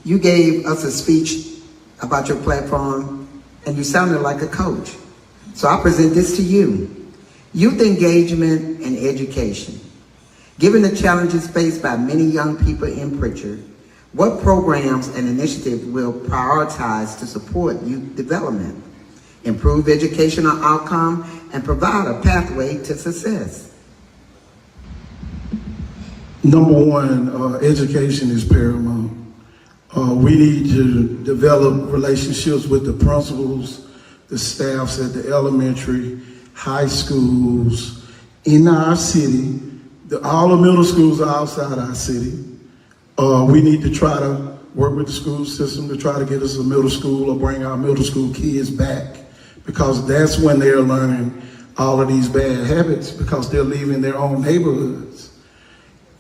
You gave us a speech about your platform, and you sounded like a coach. So I present this to you. Youth engagement and education. Given the challenges faced by many young people in Prichard, what programs and initiatives will prioritize to support youth development, improve educational outcome, and provide a pathway to success? Number one, education is paramount. We need to develop relationships with the principals, the staffs at the elementary, high schools, in our city. All the middle schools are outside our city. We need to try to work with the school system to try to get us a middle school or bring our middle school kids back, because that's when they're learning all of these bad habits, because they're leaving their own neighborhoods.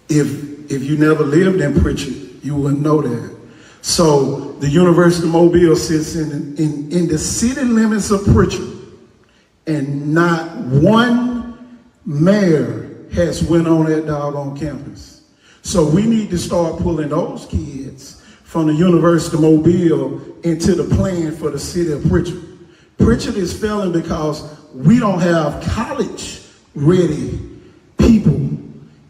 If you never lived in Prichard, you wouldn't know that. So the University of Mobile sits in the city limits of Prichard, and not one mayor has went on that doggone campus. So we need to start pulling those kids from the University of Mobile into the plan for the City of Prichard. Prichard is failing because we don't have college-ready people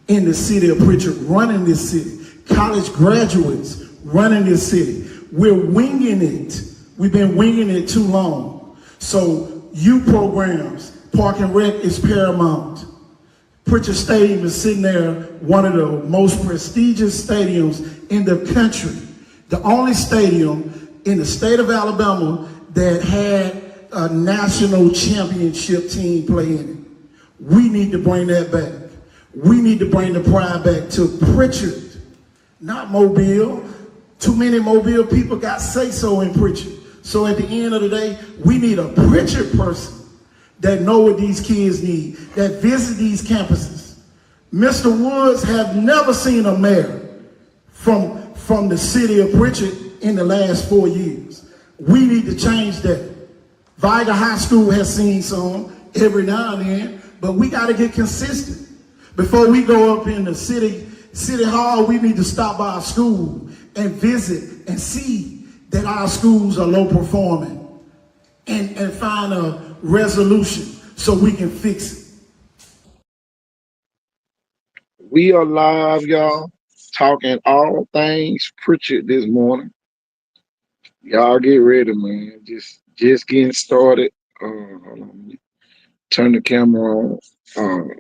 in the City of Prichard running this city, college graduates running this city. We're winging it. We've been winging it too long. So youth programs, Park and Rec is paramount. Prichard Stadium is sitting there, one of the most prestigious stadiums in the country. The only stadium in the state of Alabama that had a national championship team play in it. We need to bring that back. We need to bring the pride back to Prichard, not Mobile. Too many Mobile people got say-so in Prichard. So at the end of the day, we need a Prichard person that know what these kids need, that visit these campuses. Mr. Woods have never seen a mayor from the City of Prichard in the last 4 years. We need to change that. Viga High School has seen some every now and then, but we got to get consistent. Before we go up in the city hall, we need to stop by our school and visit and see that our schools are low performing, and find a resolution so we can fix it. We are live, y'all, talking all things Prichard this morning. Y'all get ready, man. Just getting started. Hold on, let me turn the camera on.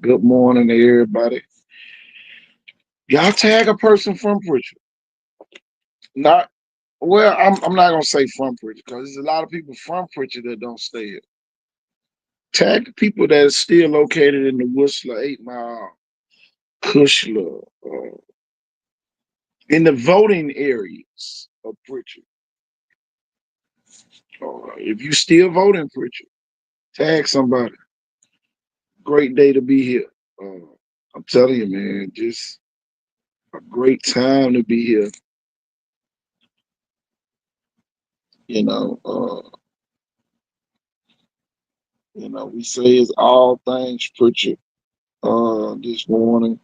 Good morning to everybody. Y'all tag a person from Prichard. Not well. I'm not gonna say from Prichard, because there's a lot of people from Prichard that don't stay here. Tag the people that are still located in the Whistler 8 Mile, Cushla, in the voting areas of Prichard. If you still vote in Prichard, tag somebody. Great day to be here. I'm telling you, man, just a great time to be here. You know, we say it's all things Prichard this morning.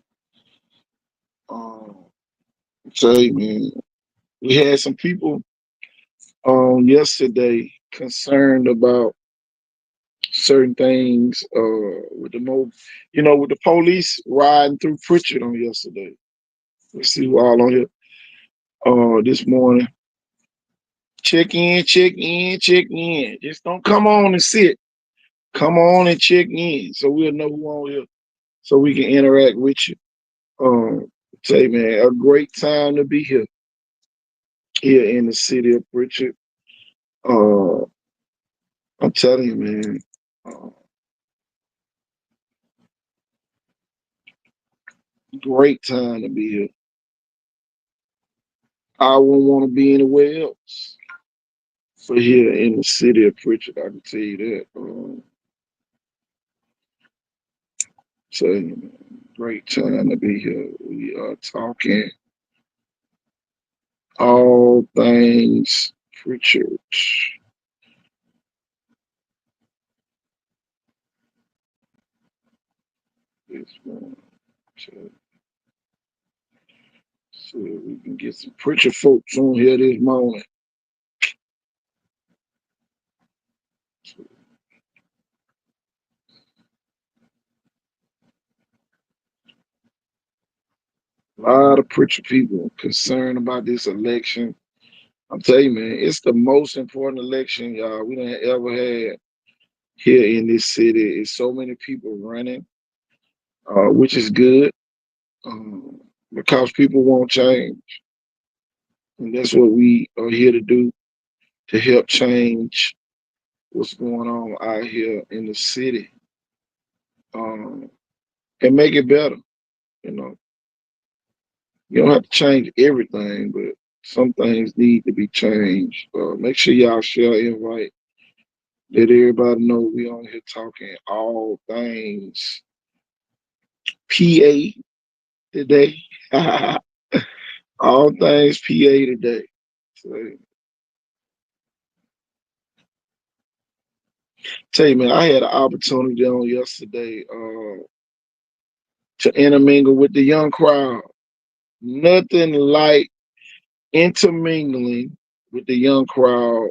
I tell you, man, we had some people yesterday concerned about certain things with with the police riding through Prichard on yesterday. Let's see who all on here this morning. Check in, check in, check in. Just don't come on and sit. Come on and check in so we'll know who on here, so we can interact with you. Say, man, a great time to be here in the city of Prichard. I'm telling you, man. Great time to be here. I wouldn't want to be anywhere else. For here in the city of Prichard, I can tell you that. So, great time to be here. We are talking all things Prichard. This one, 2, So we can get some preacher folks on here this morning. A lot of preacher people concerned about this election. I'm telling you, man, it's the most important election, y'all, we done ever had here in this city. It's so many people running, which is good, um, because people want change. And that's what we are here to do, to help change what's going on out here in the city, um, and make it better. You know, you don't have to change everything, but some things need to be changed. Make sure y'all share, invite, let everybody know we on here talking all things PA today. All things PA today. So, tell you, man, I had an opportunity on yesterday to intermingle with the young crowd. Nothing like intermingling with the young crowd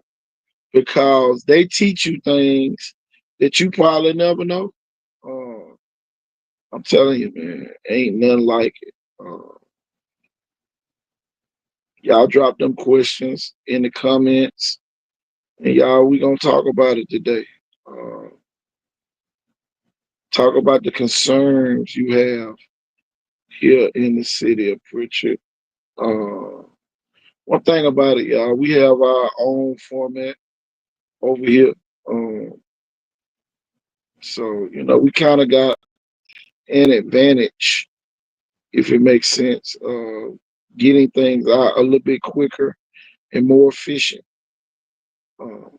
because they teach you things that you probably never know. Uh, I'm telling you, man, ain't nothing like it. Y'all drop them questions in the comments, and y'all, we gonna talk about it today. Uh, talk about the concerns you have here in the city of Prichard. Uh, one thing about it, y'all, we have our own format over here. Um, so we kind of got an advantage, if it makes sense, getting things out a little bit quicker and more efficient. Um,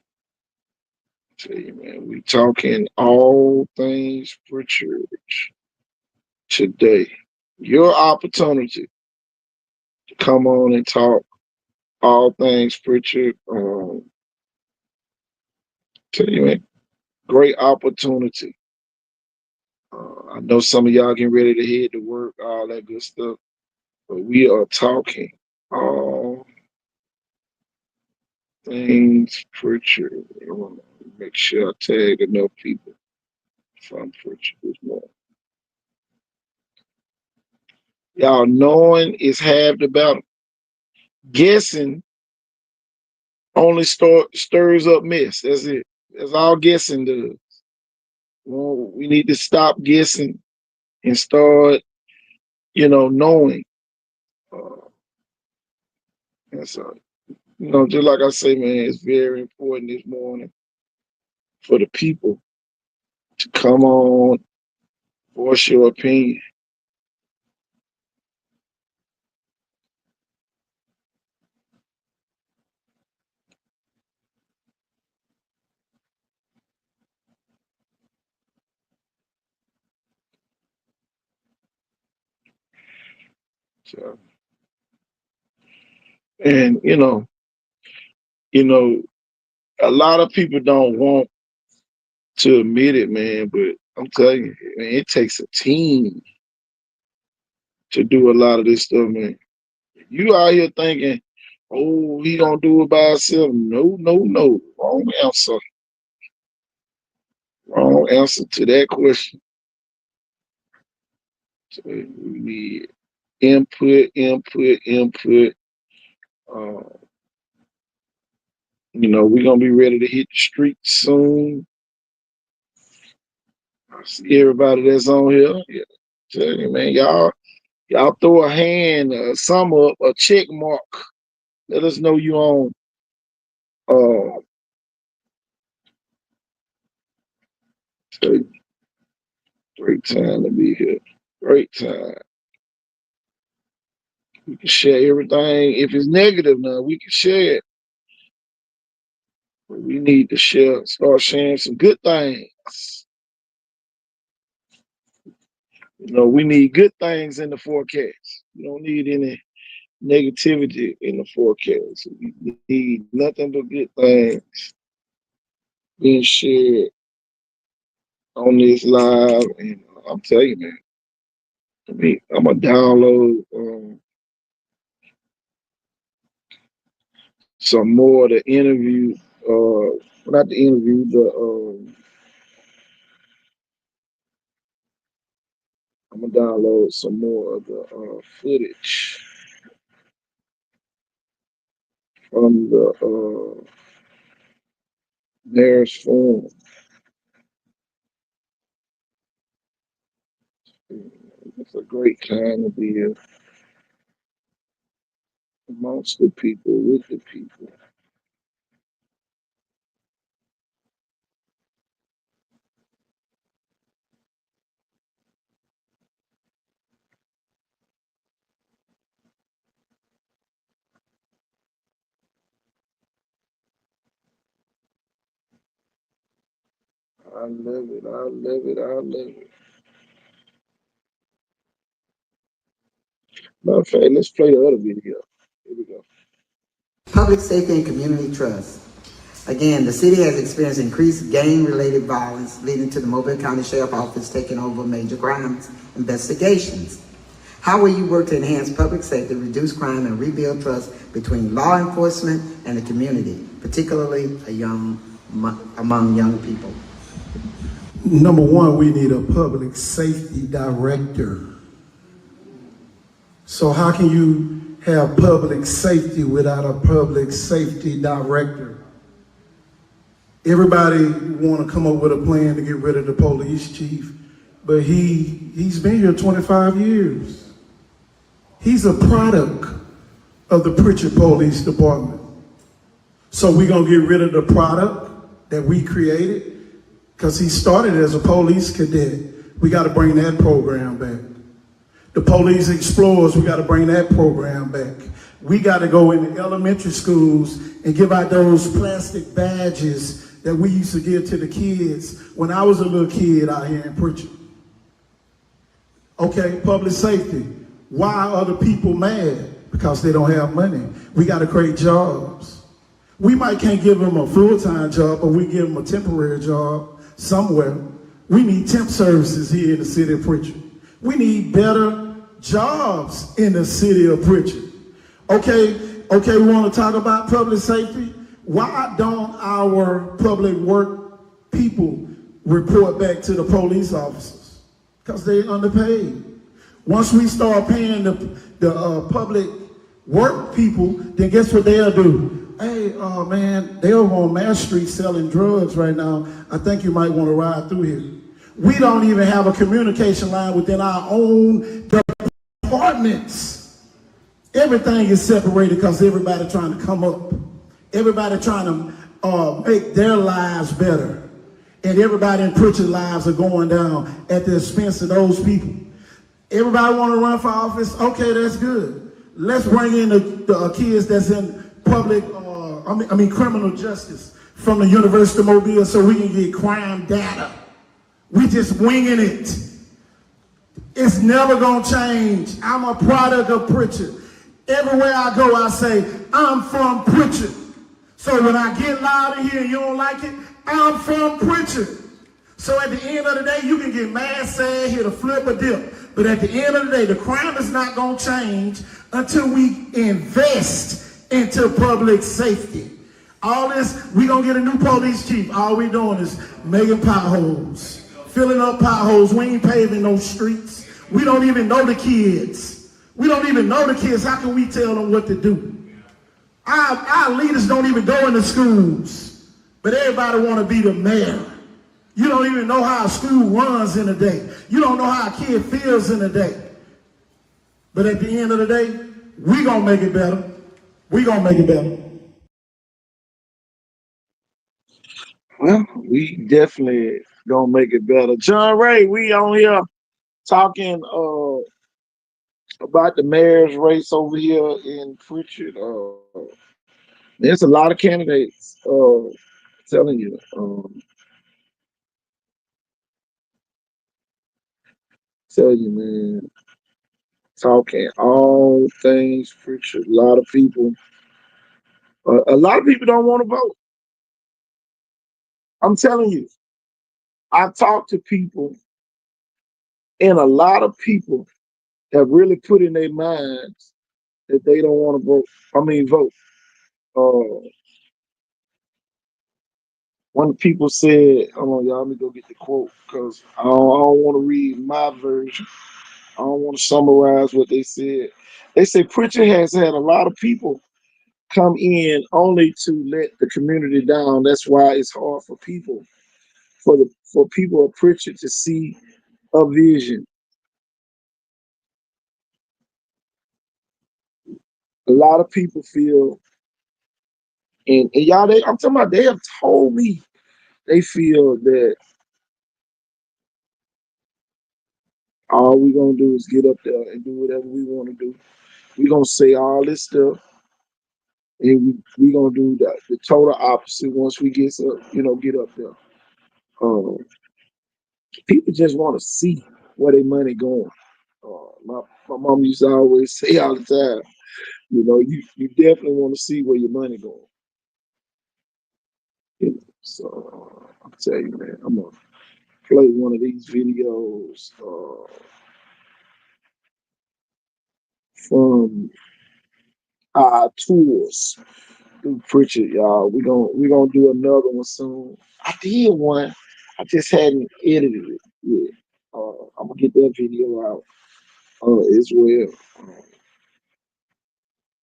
tell you, man, we talking all things Prichard today. Your opportunity to come on and talk all things Prichard. Tell you, man, great opportunity. I know some of y'all getting ready to head to work, all that good stuff, but we are talking all things Prichard. I want to make sure I tag enough people from Prichard this morning. Y'all, knowing is half the battle. Guessing only stirs up mess. That's it. That's all guessing does. Well, we need to stop guessing and start, knowing. Uh, and so, just like I say, man, it's very important this morning for the people to come on, voice your opinion. So, and you know, a lot of people don't want to admit it, man, but I'm telling you, man, it takes a team to do a lot of this stuff, man. You out here thinking, oh, he gonna do it by himself. No, no, no. Wrong answer. Wrong answer to that question. So we need input, input, input. Uh, we're gonna be ready to hit the streets soon. I see everybody that's on here. Yeah. Tell you, man, y'all throw a hand, sum up, a check mark. Let us know you on. Uh, tell you, great time to be here. Great time. We can share everything. If it's negative now, we can share it. But we need to start sharing some good things. We need good things in the forecast. We don't need any negativity in the forecast. We need nothing but good things being shared on this live. And I'm telling you, man, I'm gonna download some more of the interview. Not the interview. I'm gonna download some more of the footage from the mayor's forum. It's a great time to be amongst the people, with the people. I love it. I love it. I love it. Matter of fact, let's play the other video. Here we go. Public safety and community trust. Again, the city has experienced increased gang-related violence, leading to the Mobile County Sheriff Office taking over major crimes investigations. How will you work to enhance public safety, reduce crime, and rebuild trust between law enforcement and the community, particularly among young people? Number one, we need a public safety director. So how can you have public safety without a public safety director? Everybody want to come up with a plan to get rid of the police chief, but he's been here 25 years. He's a product of the Prichard Police Department. So we're going to get rid of the product that we created because he started as a police cadet. We got to bring that program back. The Police Explorers, we got to bring that program back. We got to go into elementary schools and give out those plastic badges that we used to give to the kids when I was a little kid out here in Prichard. Okay, public safety. Why are other people mad? Because they don't have money. We got to create jobs. We might can't give them a full-time job, but we give them a temporary job somewhere. We need temp services here in the city of Prichard. We need better jobs in the city of Prichard. Okay, we want to talk about public safety. Why don't our public work people report back to the police officers? Because they're underpaid. Once we start paying the public work people, then guess what they'll do? Hey, man, they're on Mass Street selling drugs right now. I think you might want to ride through here. We don't even have a communication line within our own departments. Everything is separated because everybody trying to come up. Everybody trying to make their lives better. And everybody in Prichard lives are going down at the expense of those people. Everybody want to run for office? Okay, that's good. Let's bring in the kids that's in public, criminal justice from the University of Mobile so we can get crime data. We just winging it. It's never gonna change. I'm a product of Prichard. Everywhere I go, I say, I'm from Prichard. So when I get loud in here and you don't like it, I'm from Prichard. So at the end of the day, you can get mad, sad, hit a flip or dip. But at the end of the day, the crime is not going to change until we invest into public safety. All this, we going to get a new police chief. All we doing is making potholes, filling up potholes. We ain't paving those streets. We don't even know the kids. We don't even know the kids. How can we tell them what to do? Our leaders don't even go into schools, but everybody want to be the mayor. You don't even know how a school runs in a day. You don't know how a kid feels in a day. But at the end of the day, we gonna make it better. We gonna make it better. Well, we definitely gonna make it better. John Ray, we on here talking about the mayor's race over here in Prichard. There's a lot of candidates. Telling you. Tell you, man. Talking all things Prichard. A lot of people don't want to vote. I'm telling you. I talk to people, and a lot of people have really put in their minds that they don't want to vote. Vote. Uh, one of the people said, "Hold on, y'all, let me go get the quote because I don't want to read my version. I don't want to summarize what they said." They say Pritchard has had a lot of people come in only to let the community down. That's why it's hard for people of Pritchard to see a vision. A lot of people feel, and y'all, I'm talking about, they have told me they feel that all we gonna do is get up there and do whatever we want to do. We gonna say all this stuff, and we gonna do the total opposite once we get up there. Um, People just want to see where their money going. My mom used to always say all the time, you definitely want to see where your money going. So I'll tell you, man, I'm gonna play one of these videos from our tours through Prichard, y'all. We gonna do another one soon. I did one, I just hadn't edited it yet. I'm gonna get that video out as well.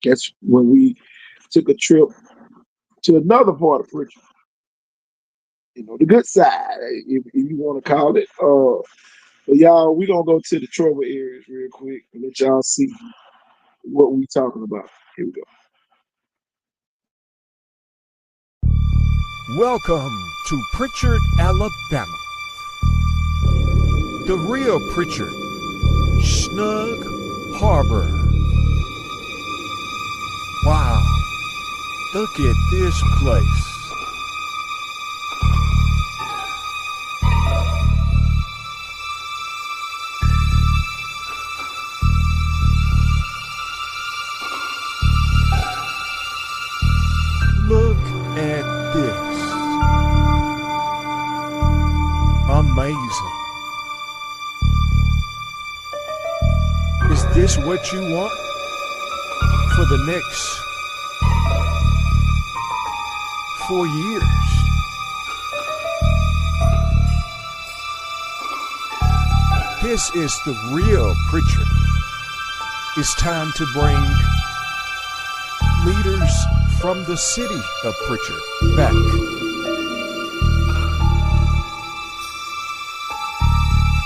That's when we took a trip to another part of Prichard, the good side, if you want to call it. But y'all, we gonna go to the trouble areas real quick and let y'all see what we talking about. Here we go. Welcome to Prichard, Alabama. The real Prichard, Snug Harbor. Wow, look at this place. Look at this. Amazing. Is this what you want for the next 4 years? This is the real Prichard. It's time to bring leaders from the city of Prichard back.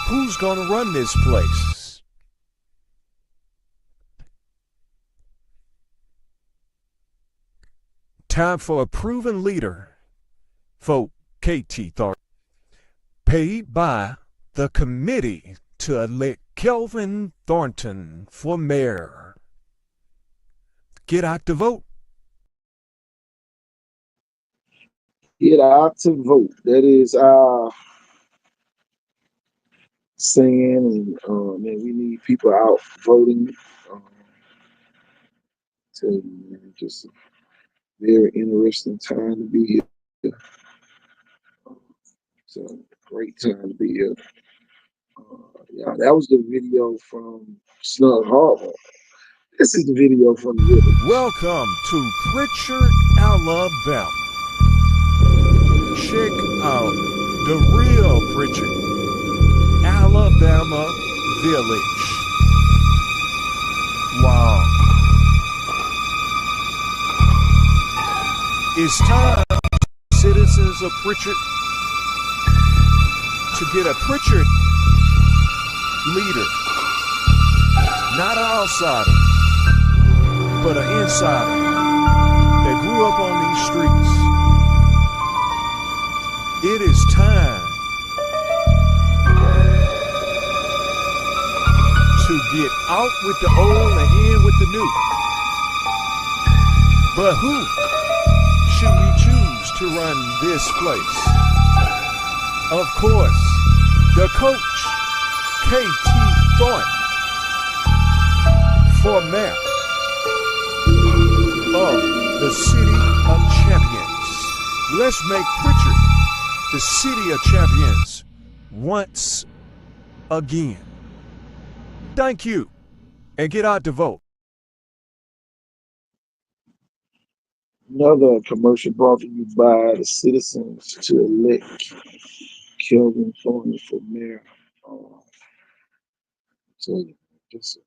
Who's gonna run this place? Time for a proven leader, for KT Thornton. Paid by the committee to elect Kelvin Thornton for mayor. Get out to vote. Get out to vote. That is our saying, and man, we need people out voting. Um, tell you, man, just a very interesting time to be here. It's a great time to be here. Yeah, that was the video from Snug Harbor. This is the video from the river. Welcome to Prichard, Alabama. Check out the real Prichard, Alabama Village. Wow. It's time, citizens of Prichard, to get a Prichard leader. Not an outsider, but an insider that grew up on these streets. It is time to get out with the old and in with the new. But who should we choose to run this place? Of course, the coach, KT Thornton, for mayor of the City of Champions. Let's make Prichard the City of Champions once again. Thank you, and get out to vote. Another commercial brought to you by the citizens to elect Kelvin Thornton for mayor. Uh, so just,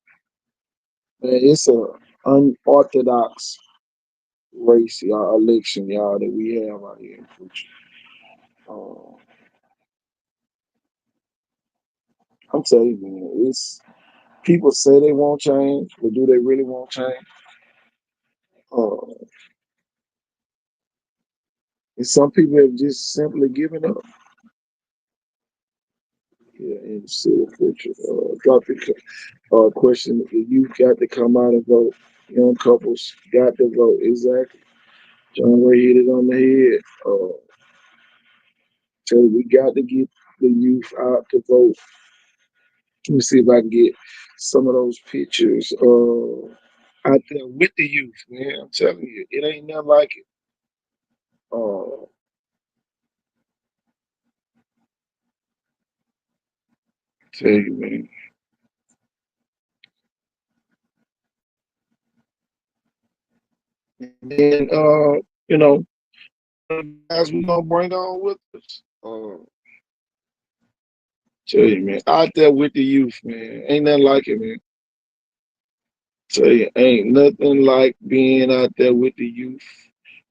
man, it's a unorthodox race, y'all, election, y'all, that we have out here in Prichard. Uh, I'm telling you, man, it's people say they won't change, but do they really want change? Uh, and some people have just simply given up. Yeah, in the city of Prichard. Drop your question. The youth got to come out and vote. Young couples got to vote. Exactly. John Ray hit it on the head. So we got to get the youth out to vote. Let me see if I can get some of those pictures out there with the youth, man. I'm telling you, it ain't nothing like it. Tell you, man. And then, you know, guys we gonna bring on with us. Tell you, man, out there with the youth, man. Ain't nothing like it, man. Tell you, ain't nothing like being out there with the youth.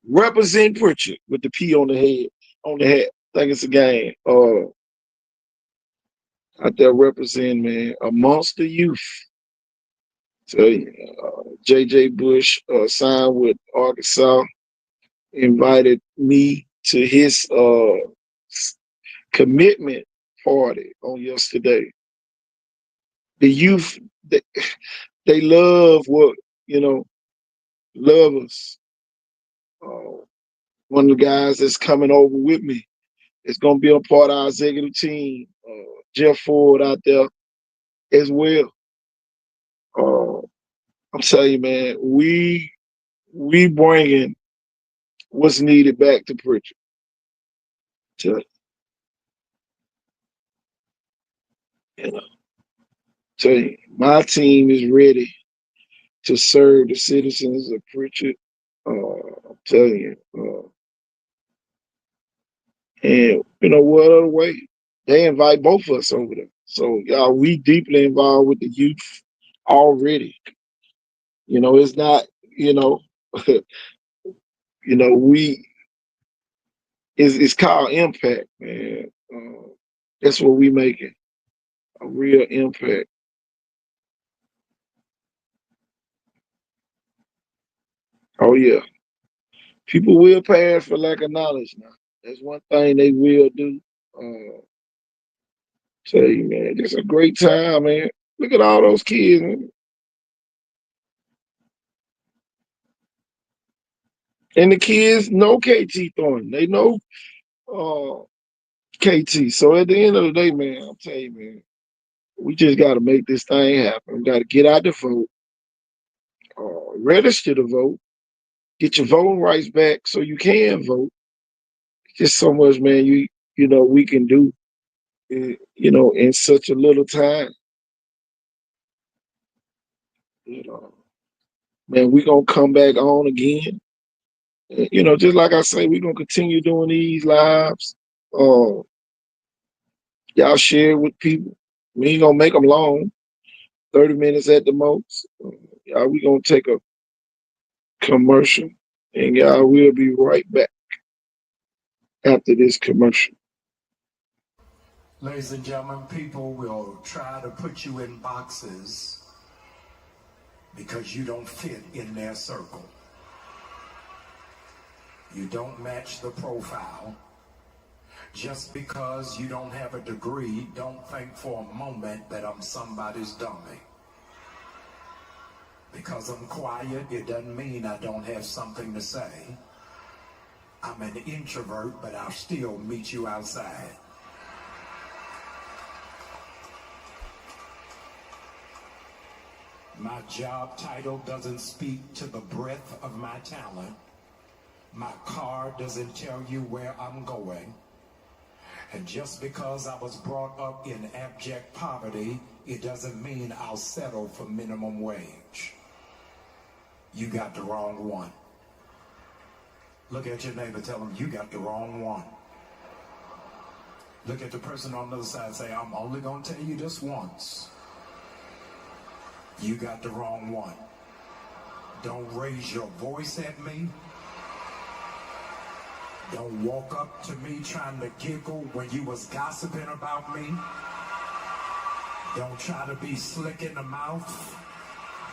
Represent Prichard with the P on the head, on the hat. Think it's a game. Out there representing, man, amongst the youth. Tell you, J.J. Bush signed with Arkansas, invited me to his commitment party on yesterday. The youth, they love what, you know, love us. Uh, One of the guys that's coming over with me is going to be a part of our executive team. Jeff Ford out there as well. Uh, I'm telling you, man, we bringing what's needed back to Prichard. To, you know, tell you, my team is ready to serve the citizens of Prichard. I'm telling you, and you know what other way? They invite both of us over there. So y'all, we deeply involved with the youth already. You know, it's not, you know, you know, it's called impact, man. That's what we making, a real impact. Oh yeah. People will pass for lack of knowledge now. That's one thing they will do. Uh Tell you, man, it's a great time, man. Look at all those kids, man. And the kids know KT Thornton. They know uh KT. So at the end of the day, man, I'm telling you, man, we just got to make this thing happen. We got to get out the vote, register to vote, get your voting rights back so you can vote. Just so much, man. You know we can do, you know, in such a little time. You know, man, we gonna come back on again. You know, just like I say, we gonna continue doing these lives. Uh, y'all share it with people. We ain't gonna make them long, 30 minutes at the most. Y'all, we gonna take a commercial, and y'all will be right back after this commercial. Ladies and gentlemen, people will try to put you in boxes because you don't fit in their circle. You don't match the profile. Just because you don't have a degree, don't think for a moment that I'm somebody's dummy. Because I'm quiet, it doesn't mean I don't have something to say. I'm an introvert, but I'll still meet you outside. My job title doesn't speak to the breadth of my talent. My car doesn't tell you where I'm going. And just because I was brought up in abject poverty, it doesn't mean I'll settle for minimum wage. You got the wrong one. Look at your neighbor, tell them you got the wrong one. Look at the person on the other side, say, I'm only going to tell you this once. You got the wrong one. Don't raise your voice at me. Don't walk up to me trying to giggle when you was gossiping about me. Don't try to be slick in the mouth.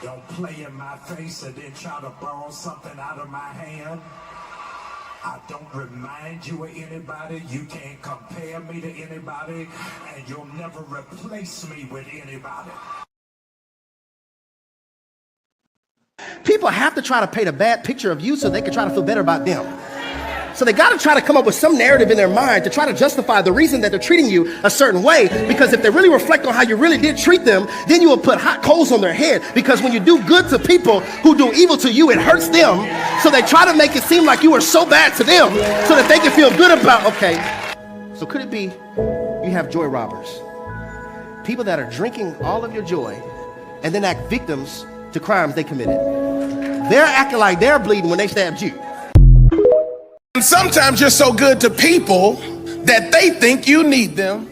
Don't play in my face and then try to borrow something out of my hand. I don't remind you of anybody. You can't compare me to anybody, and you'll never replace me with anybody. People have to try to paint a bad picture of you so they can try to feel better about them. So they got to try to come up with some narrative in their mind to try to justify the reason that they're treating you a certain way. Because if they really reflect on how you really did treat them, then you will put hot coals on their head. Because when you do good to people who do evil to you, it hurts them. So they try to make it seem like you are so bad to them so that they can feel good about, okay. So could it be you have joy robbers? People that are drinking all of your joy and then act victims to crimes they committed. They're acting like they're bleeding when they stabbed you. And sometimes you're so good to people that they think you need them.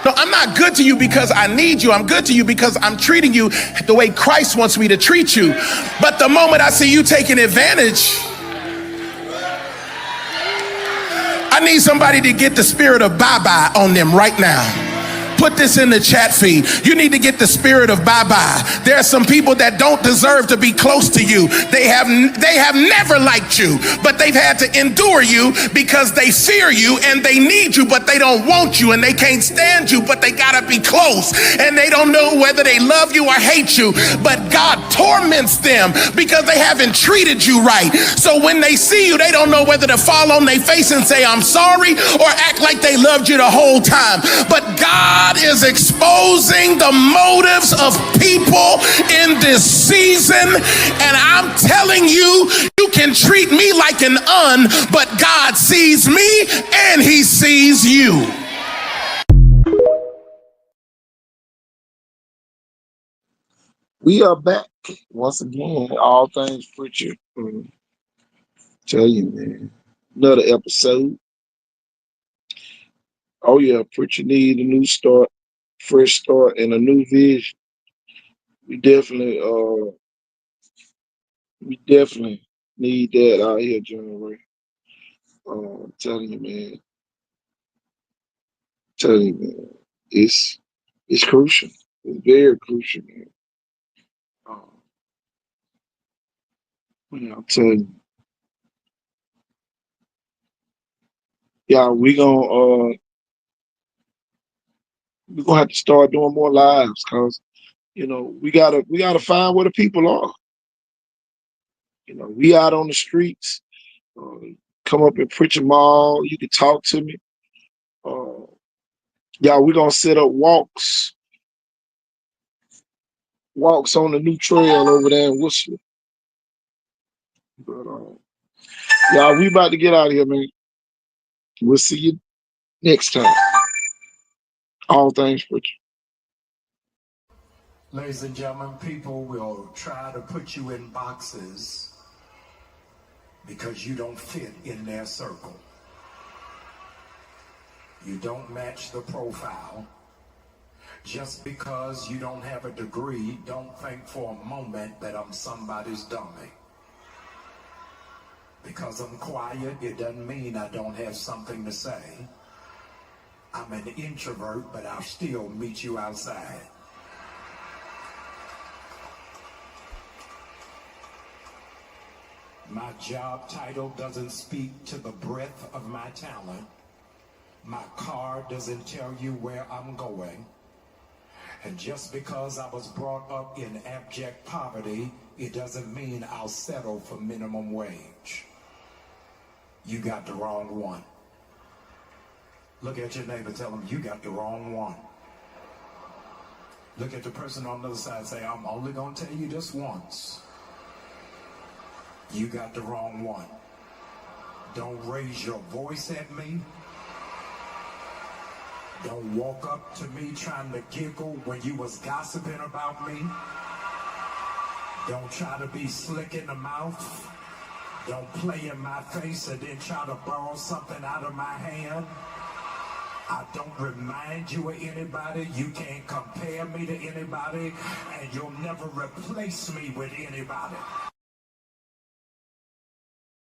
No, I'm not good to you because I need you. I'm good to you because I'm treating you the way Christ wants me to treat you. But the moment I see you taking advantage, I need somebody to get the spirit of bye-bye on them right now. Put this in the chat feed. You need to get the spirit of bye-bye. There are some people that don't deserve to be close to you. They have never liked you, but they've had to endure you because they fear you and they need you, but they don't want you, and they can't stand you, but they gotta be close, and they don't know whether they love you or hate you, but God torments them because they haven't treated you right. So when they see you, they don't know whether to fall on their face and say, I'm sorry, or act like they loved you the whole time. But God is exposing the motives of people in this season, and I'm telling you, you can treat me like an but God sees me and he sees you. We are back once again. All Things Prichard. Tell you, man, another episode. Oh yeah, Prichard need a new start, fresh start, and a new vision. We definitely need that out here, January. I'm telling you, man. It's crucial. It's very crucial, man. I'm telling you. Yeah, we're gonna have to start doing more lives, cause we gotta find where the people are. We out on the streets. Come up in Prichard Mall. You can talk to me. We're gonna set up walks on the new trail over there in Worcester. But we about to get out of here, man. We'll see you next time. All Things Prichard. Ladies and gentlemen, people will try to put you in boxes because you don't fit in their circle. You don't match the profile. Just because you don't have a degree, don't think for a moment that I'm somebody's dummy. Because I'm quiet, it doesn't mean I don't have something to say. I'm an introvert, but I'll still meet you outside. My job title doesn't speak to the breadth of my talent. My car doesn't tell you where I'm going. And just because I was brought up in abject poverty, it doesn't mean I'll settle for minimum wage. You got the wrong one. Look at your neighbor, tell them you got the wrong one. Look at the person on the other side, say, I'm only going to tell you this once. You got the wrong one. Don't raise your voice at me. Don't walk up to me trying to giggle when you was gossiping about me. Don't try to be slick in the mouth. Don't play in my face and then try to borrow something out of my hand. I don't remind you of anybody. You can't compare me to anybody, and you'll never replace me with anybody.